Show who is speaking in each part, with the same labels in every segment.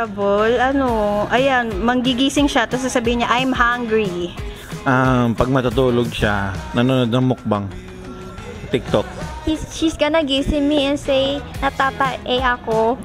Speaker 1: memorable, ano, ayan, manggigising siya, tapos sasabihin niya, I'm hungry.
Speaker 2: Pag matutulog siya, nanonood ng mukbang. TikTok.
Speaker 3: She's gonna gising me and say, natatae ako.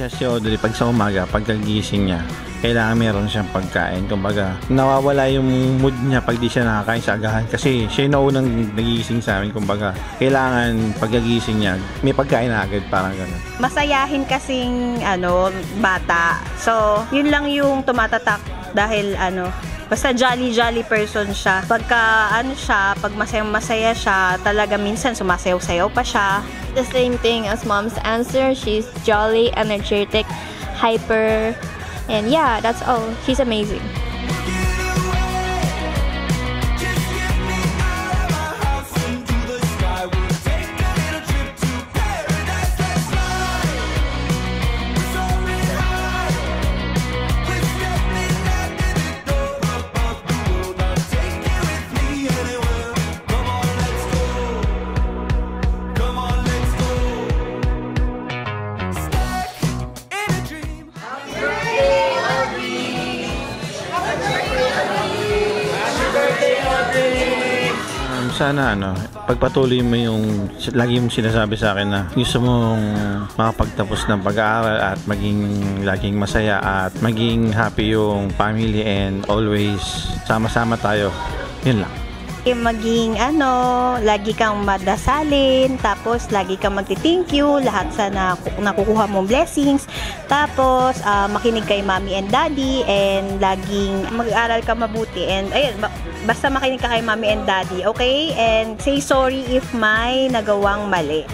Speaker 2: Si Audrey, pag sa umaga, pagkagising niya, kailangan meron siyang pagkain. Kumbaga, nawawala yung mood niya pag di siya nakakain sa agahan. Kasi siya yung naunang nagigising sa amin. Kumbaga, kailangan pagkagising niya, may pagkain na agad, parang gano'n.
Speaker 1: Masayahin kasing, bata. So, yun lang yung tumatatak dahil, basta jolly person siya. Pagka, pag masaya siya, talaga minsan sumasayaw-sayaw pa siya.
Speaker 3: The same thing as mom's answer. She's jolly, energetic, hyper, and yeah, that's all. She's amazing.
Speaker 2: Sana pagpatuloy mo yung lagi mong sinasabi sa akin na gusto mong makapagtapos ng pag-aaral at maging laging masaya at maging happy yung family and always sama-sama tayo. Yun lang.
Speaker 1: Maging lagi kang madasalin, tapos lagi kang magti-thank you lahat sa nakukuha mong blessings, tapos makinig kay mommy and daddy, and laging mag-aaral ka mabuti, and ayun, basta makinig ka kay mommy and daddy, okay? And say sorry if may nagawang mali.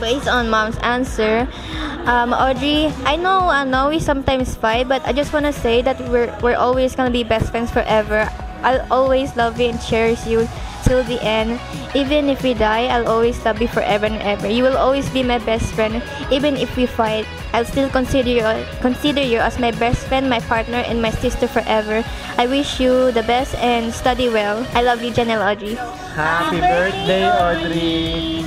Speaker 3: Based on mom's answer, Audrey, I know we sometimes fight, but I just wanna say that we're always gonna be best friends forever. I'll always love you and cherish you till the end. Even if we die, I'll always love you forever and ever. You will always be my best friend. Even if we fight, I'll still consider you as my best friend, my partner, and my sister forever. I wish you the best and study well. I love you, Janelle Audrey.
Speaker 2: Happy birthday, Audrey!